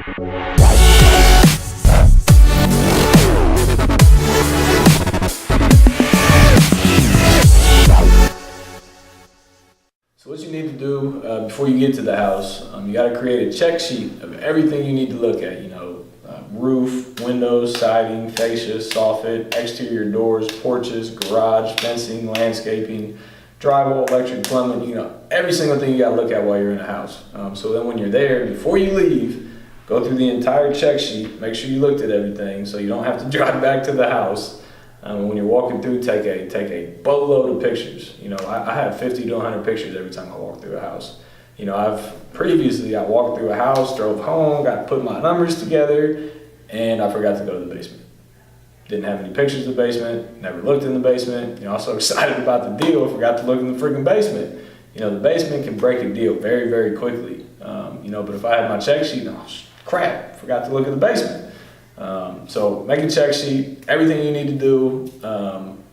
So what you need to do before you get to the house, you got to create a check sheet of everything you need to look at. Roof, windows, siding, fascia, soffit, exterior doors, porches, garage, fencing, landscaping, drywall, electric, plumbing. Every single thing you got to look at while you're in the house. So then when you're there, before you leave, go through the entire check sheet. Make sure you looked at everything, so you don't have to drive back to the house. When you're walking through, take a boatload of pictures. I have 50 to 100 pictures every time I walk through a house. I walked through a house, drove home, got to put my numbers together, and I forgot to go to the basement. Didn't have any pictures of the basement, never looked in the basement. I was so excited about the deal, forgot to look in the freaking basement. The basement can break a deal very, very quickly. But if I had my check sheet, oh crap, forgot to look at the basement. So make a check sheet, everything you need to do,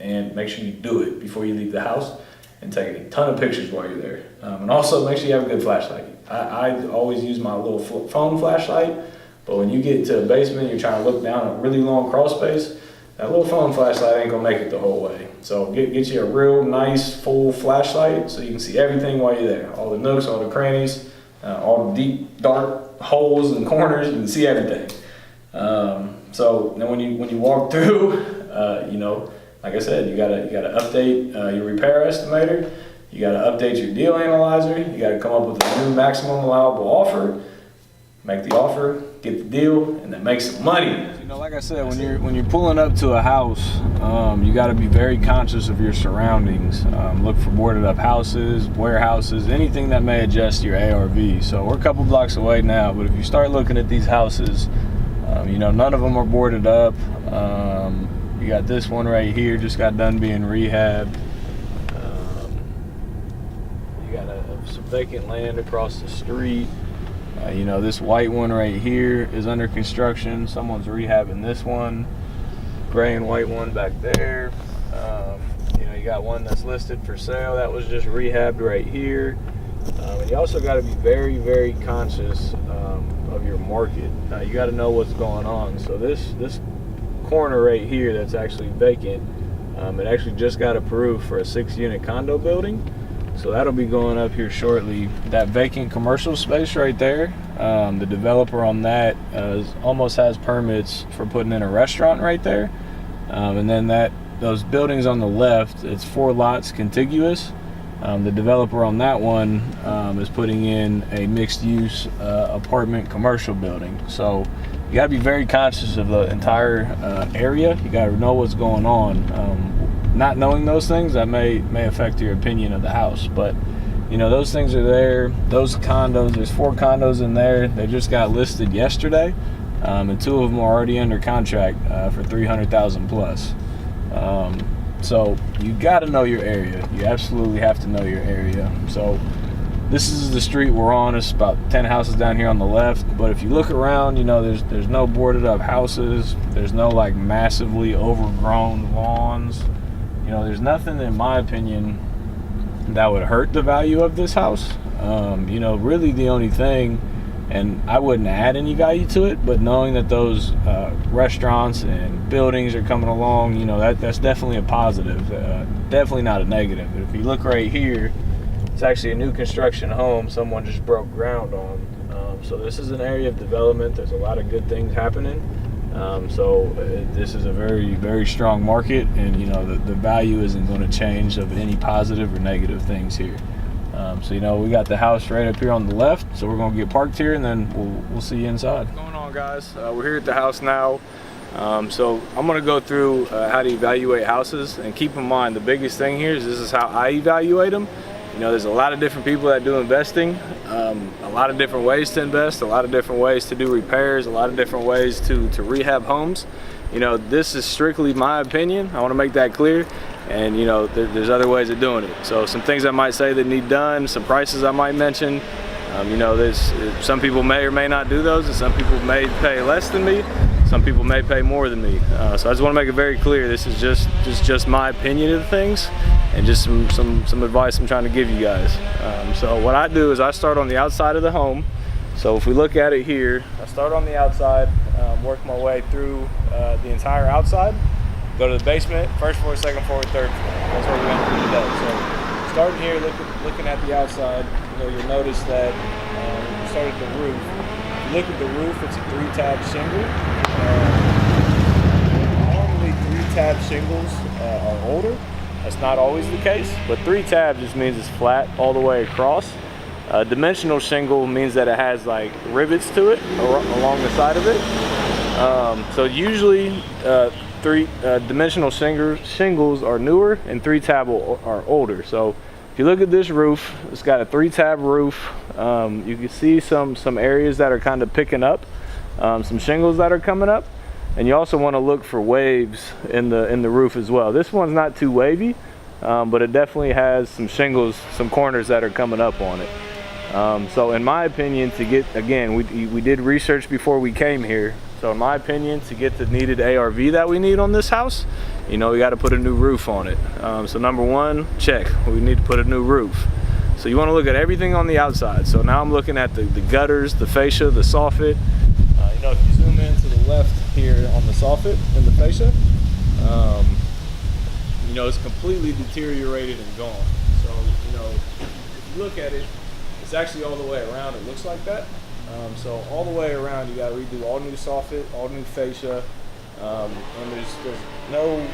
and make sure you do it before you leave the house, and take a ton of pictures while you're there. And also make sure you have a good flashlight. I always use my little phone flashlight, but when you get to a basement, you're trying to look down a really long crawl space, that little phone flashlight ain't gonna make it the whole way. So get you a real nice full flashlight so you can see everything while you're there. All the nooks, all the crannies, all the deep, dark holes and corners, you can see everything. So then when you walk through, like I said, you gotta update your repair estimator. You gotta update your deal analyzer. You gotta come up with a new maximum allowable offer. Make the offer, get the deal, and then make some money. Like I said, when you're pulling up to a house, you got to be very conscious of your surroundings. Look for boarded up houses, warehouses, anything that may adjust your ARV. So we're a couple blocks away now, but if you start looking at these houses, none of them are boarded up. You got this one right here, just got done being rehabbed. You got some vacant land across the street. This white one right here is under construction. Someone's rehabbing this one. Gray and white one back there. You got one that's listed for sale that was just rehabbed right here. And you also got to be very, very conscious of your market. You got to know what's going on. So this corner right here that's actually vacant, it actually just got approved for a 6-unit condo building. So that'll be going up here shortly. That vacant commercial space right there, the developer on that almost has permits for putting in a restaurant right there. And then those buildings on the left, it's 4 lots contiguous. The developer on that one is putting in a mixed-use apartment commercial building. So you got to be very conscious of the entire area. You got to know what's going on. Not knowing those things, that may affect your opinion of the house. But those things are there. Those condos, there's 4 condos in there. They just got listed yesterday, and 2 of them are already under contract for $300,000 plus. So you got to know your area. You absolutely have to know your area. So this is the street we're on. It's about 10 houses down here on the left. But if you look around, there's no boarded up houses. There's no like massively overgrown lawns. There's nothing, in my opinion, that would hurt the value of this house. Really the only thing, and I wouldn't add any value to it, but knowing that those restaurants and buildings are coming along, that's definitely a positive. Definitely not a negative. But if you look right here, it's actually a new construction home someone just broke ground on. So this is an area of development. There's a lot of good things happening. This is a very, very strong market, and the value isn't going to change of any positive or negative things here. We got the house right up here on the left, so we're going to get parked here, and then we'll see you inside. What's going on, guys? We're here at the house now. So I'm going to go through how to evaluate houses, and keep in mind the biggest thing here is this is how I evaluate them. There's a lot of different people that do investing, a lot of different ways to invest, a lot of different ways to do repairs, a lot of different ways to rehab homes. This is strictly my opinion. I want to make that clear. And there's other ways of doing it. So some things I might say that need done, some prices I might mention. There's some people may or may not do those, and some people may pay less than me. Some people may pay more than me. So I just want to make it very clear. This is just my opinion of things, and just some advice I'm trying to give you guys. So what I do is I start on the outside of the home. So if we look at it here, I start on the outside, work my way through the entire outside, go to the basement, first floor, second floor, third floor. That's what we're going to do today. So starting here, looking at the outside, you'll notice that we start at the roof. If you look at the roof, it's a 3-tab shingle. Normally 3-tab shingles are older. That's not always the case, but 3-tab just means it's flat all the way across. Dimensional shingle means that it has like rivets to it along the side of it. So usually dimensional shingles are newer and 3-tab are older. So if you look at this roof, it's got a 3-tab roof. You can see some areas that are kind of picking up, some shingles that are coming up, and you also want to look for waves in the roof as well. This one's not too wavy, but it definitely has some shingles, some corners that are coming up on it. So in my opinion, to get, again, we did research before we came here. So in my opinion, to get the needed ARV that we need on this house, we got to put a new roof on it. So number one, check, we need to put a new roof. So you want to look at everything on the outside. So now I'm looking at the gutters, the fascia, the soffit. If you zoom in to the left here on the soffit and the fascia, it's completely deteriorated and gone. So, if you look at it, it's actually all the way around. It looks like that. So all the way around, you got to redo all new soffit, all new fascia, and there's no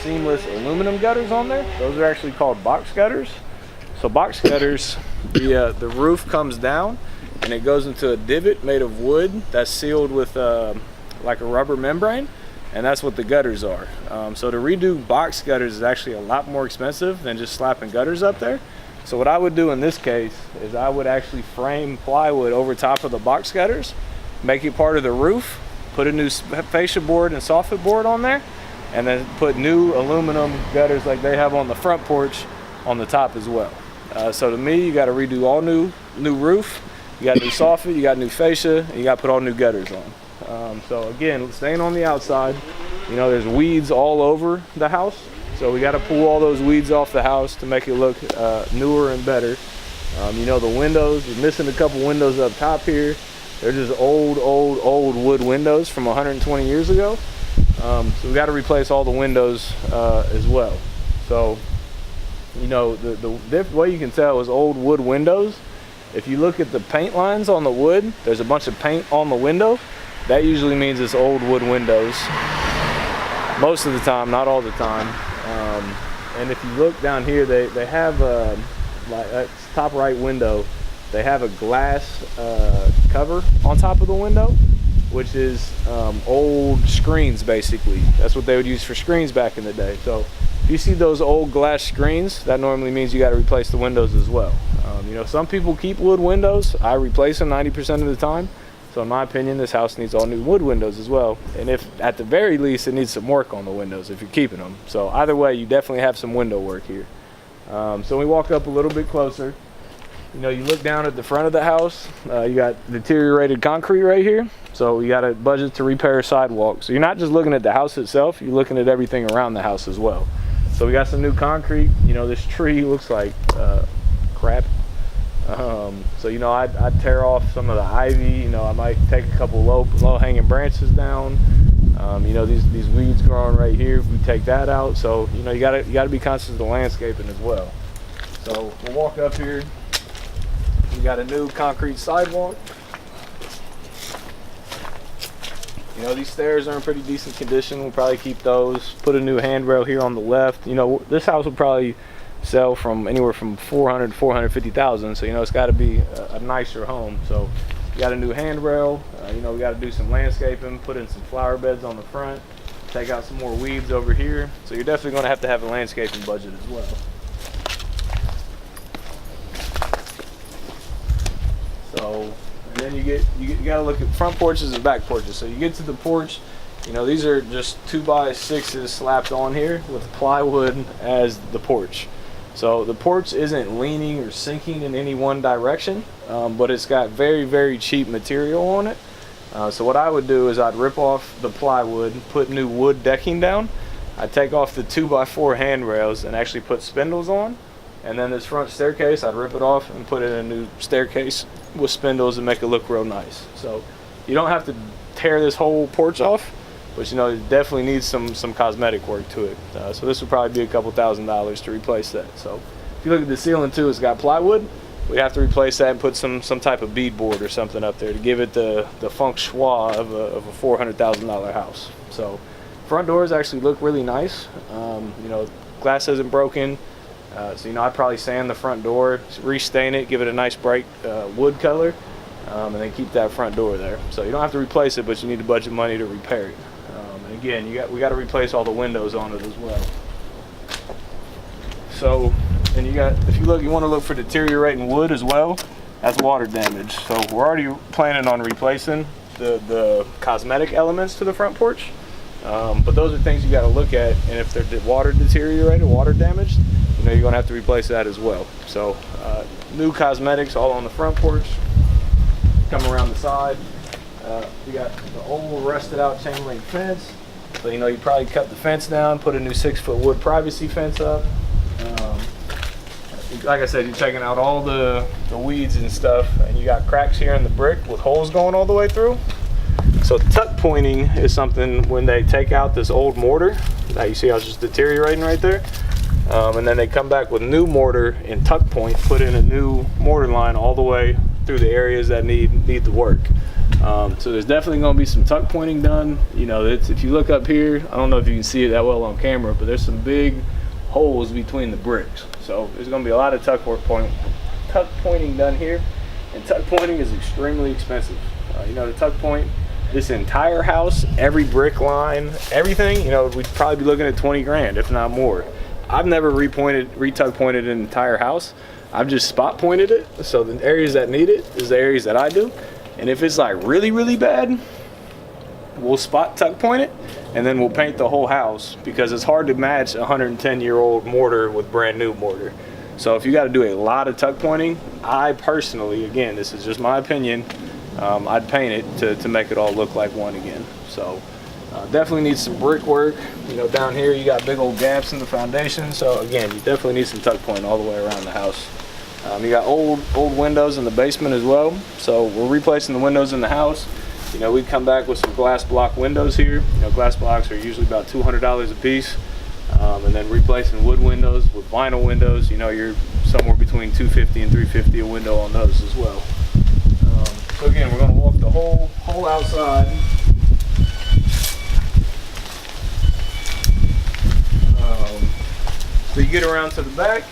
seamless aluminum gutters on there. Those are actually called box gutters. So box gutters, the roof comes down and it goes into a divot made of wood that's sealed with like a rubber membrane, and that's what the gutters are. So to redo box gutters is actually a lot more expensive than just slapping gutters up there. So what I would do in this case is I would actually frame plywood over top of the box gutters, make it part of the roof, put a new fascia board and soffit board on there, and then put new aluminum gutters like they have on the front porch on the top as well. So to me, you got to redo all new roof, you got new soffit, you got new fascia, and you got to put all new gutters on. So again, staying on the outside, there's weeds all over the house. So we got to pull all those weeds off the house to make it look newer and better. The windows, we're missing a couple windows up top here. They're just old wood windows from 120 years ago. So we got to replace all the windows as well. So, the way you can tell is old wood windows. If you look at the paint lines on the wood, there's a bunch of paint on the window. That usually means it's old wood windows. Most of the time, not all the time. And if you look down here, they have like top right window, they have a glass cover on top of the window, which is old screens basically. That's what they would use for screens back in the day. So if you see those old glass screens, that normally means you got to replace the windows as well. Some people keep wood windows. I replace them 90% of the time. So in my opinion, this house needs all new wood windows as well. And if at the very least, it needs some work on the windows if you're keeping them. So either way, you definitely have some window work here. So we walk up a little bit closer. You look down at the front of the house, you got deteriorated concrete right here. So you got a budget to repair a sidewalk. So you're not just looking at the house itself, you're looking at everything around the house as well. So we got some new concrete. This tree looks like crap. So I'd tear off some of the ivy. I might take a couple low hanging branches down. These weeds growing right here, we take that out. So you gotta be conscious of the landscaping as well. So we'll walk up here. We got a new concrete sidewalk. These stairs are in pretty decent condition. We'll probably keep those. Put a new handrail here on the left. This house will probably sell from anywhere from 400 to 450,000. So it's got to be a nicer home. So we got a new handrail. We got to do some landscaping, put in some flower beds on the front, take out some more weeds over here. So you're definitely going to have a landscaping budget as well. So and then you got to look at front porches and back porches. So you get to the porch. These are just 2x6s slapped on here with plywood as the porch. So the porch isn't leaning or sinking in any one direction, but it's got very, very cheap material on it. So what I would do is I'd rip off the plywood, put new wood decking down. I'd take off the 2x4 handrails and actually put spindles on. And then this front staircase, I'd rip it off and put in a new staircase with spindles and make it look real nice. So you don't have to tear this whole porch off, but you know, it definitely needs some cosmetic work to it. So this would probably be a couple $1,000s to replace that. So if you look at the ceiling too, it's got plywood. We'd have to replace that and put some type of beadboard or something up there to give it the feng shui of a $400,000 house. So front doors actually look really nice. You know, glass isn't broken. So, you know, I'd probably sand the front door, restain it, give it a nice bright wood color, and then keep that front door there. So you don't have to replace it, but you need to budget money to repair it. And again, we got to replace all the windows on it as well. So, and if you want to look for deteriorating wood as well, that's water damage. So we're already planning on replacing the cosmetic elements to the front porch. But those are things you got to look at, and if they're water deteriorated, water damaged, you know, you're gonna have to replace that as well. So new cosmetics all on the front porch. Come around the side. We got the old rusted out chain link fence. So you know, you probably cut the fence down, put a new 6-foot wood privacy fence up. Like I said, you're checking out all the weeds and stuff, and you got cracks here in the brick with holes going all the way through. So tuck pointing is something when they take out this old mortar that you see how it's just deteriorating right there. And then they come back with new mortar and tuck point, put in a new mortar line all the way through the areas that need the work. So there's definitely going to be some tuck pointing done. You know, if you look up here, I don't know if you can see it that well on camera, but there's some big holes between the bricks. So there's going to be a lot of tuck pointing done here, and tuck pointing is extremely expensive. You know, to tuck point this entire house, every brick line, everything, you know, we'd probably be looking at 20 grand, if not more. I've never re-tuck pointed an entire house. I've just spot pointed it. So the areas that need it is the areas that I do. And if it's like really, really bad, we'll spot tuck point it, and then we'll paint the whole house, because it's hard to match a 110-year-old mortar with brand new mortar. So if you got to do a lot of tuck pointing, I personally, again, this is just my opinion, I'd paint it to make it all look like one again. So definitely needs some brickwork. You know, down here you got big old gaps in the foundation. So again, you definitely need some tuck pointing all the way around the house. You got old windows in the basement as well. So we're replacing the windows in the house. You know, we'd come back with some glass block windows here. You know, glass blocks are usually about $200 a piece. And then replacing wood windows with vinyl windows, you know, you're somewhere between $250 and $350 a window on those as well. So again, we're going to walk the whole outside. So you get around to the back.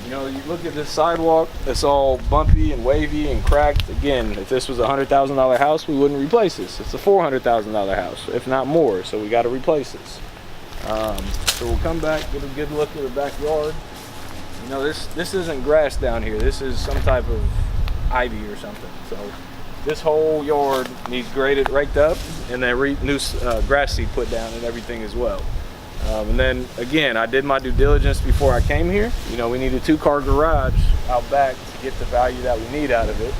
You know, you look at this sidewalk, it's all bumpy and wavy and cracked. Again, if this was a $100,000 house, we wouldn't replace this. It's a $400,000 house, if not more, so we got to replace this. So we'll come back, get a good look at the backyard. You know, this isn't grass down here. This is some type of ivy or something. So this whole yard needs raked up, and then new grass seed put down and everything as well. And then again, I did my due diligence before I came here. You know, we need a 2-car garage out back to get the value that we need out of it.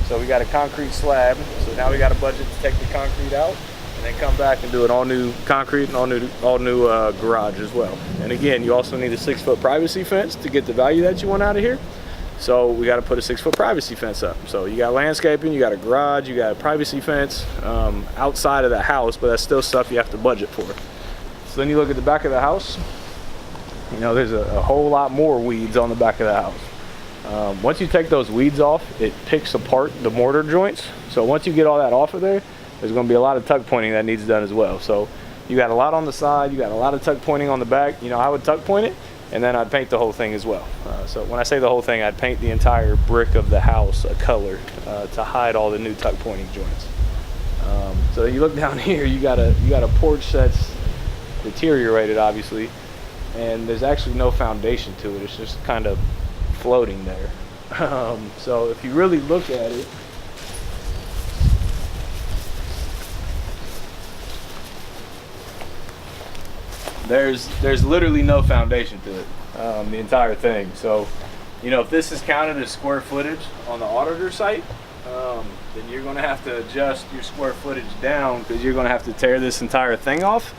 So we got a concrete slab. So now we got a budget to take the concrete out and then come back and do an all new concrete and all new garage as well. And again, you also need a 6-foot privacy fence to get the value that you want out of here. So we got to put a 6-foot privacy fence up. So you got landscaping, you got a garage, you got a privacy fence outside of the house, but that's still stuff you have to budget for. So then you look at the back of the house, you know, there's a whole lot more weeds on the back of the house. Once you take those weeds off, it picks apart the mortar joints. So once you get all that off of there, there's going to be a lot of tuck pointing that needs done as well. So you got a lot on the side, you got a lot of tuck pointing on the back. You know, I would tuck point it, and then I'd paint the whole thing as well. So when I say the whole thing, I'd paint the entire brick of the house a color to hide all the new tuck pointing joints. So you look down here, you got a porch that's deteriorated, obviously, and there's actually no foundation to it. It's just kind of floating there. So if you really look at it, there's literally no foundation to it, the entire thing. So, you know, if this is counted as square footage on the auditor site, then you're going to have to adjust your square footage down, because you're going to have to tear this entire thing off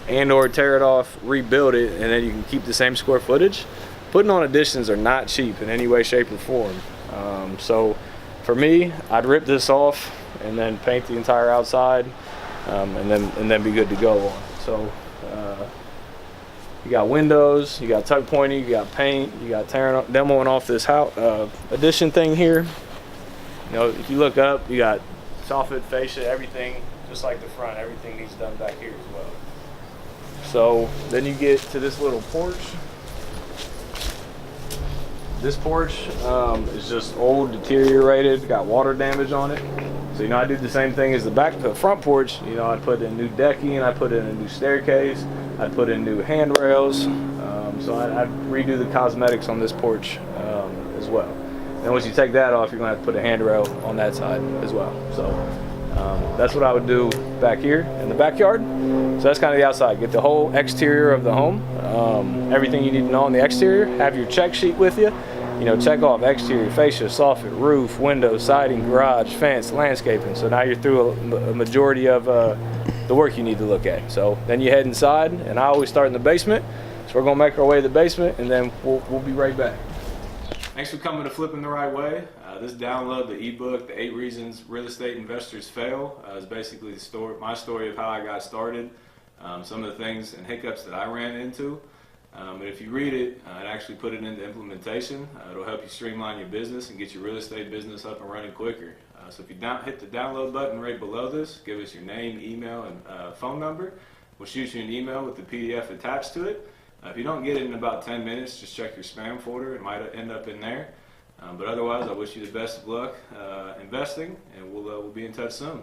and or tear it off, rebuild it, and then you can keep the same square footage. Putting on additions are not cheap in any way, shape, or form. So for me, I'd rip this off and then paint the entire outside, and then be good to go on. So you got windows, you got tuck pointing, you got paint, you got demoing off this house addition thing here. You know, if you look up, you got soffit, fascia, everything, just like the front. Everything needs done back here as well. So then you get to this little porch. This porch is just old, deteriorated, got water damage on it. So, you know, I do the same thing as the front porch. You know, I'd put in new decking, I put in a new staircase, I'd put in new handrails. So I'd redo the cosmetics on this porch as well. And once you take that off, you're gonna have to put a handrail on that side as well. So that's what I would do back here in the backyard. So that's kind of the outside. Get the whole exterior of the home, everything you need to know on the exterior. Have your check sheet with you. You know, check off exterior, fascia, soffit, roof, windows, siding, garage, fence, landscaping. So now you're through a majority of the work you need to look at. So then you head inside, and I always start in the basement. So we're gonna make our way to the basement, and then we'll be right back. Thanks for coming to Flipping the Right Way. This download, the ebook, The 8 Reasons Real Estate Investors Fail, is basically my story of how I got started, some of the things and hiccups that I ran into. And if you read it and actually put it into implementation, it'll help you streamline your business and get your real estate business up and running quicker. So if you hit the download button right below this, give us your name, email, and phone number. We'll shoot you an email with the PDF attached to it. If you don't get it in about 10 minutes, just check your spam folder. It might end up in there. But otherwise, I wish you the best of luck investing, and we'll be in touch soon.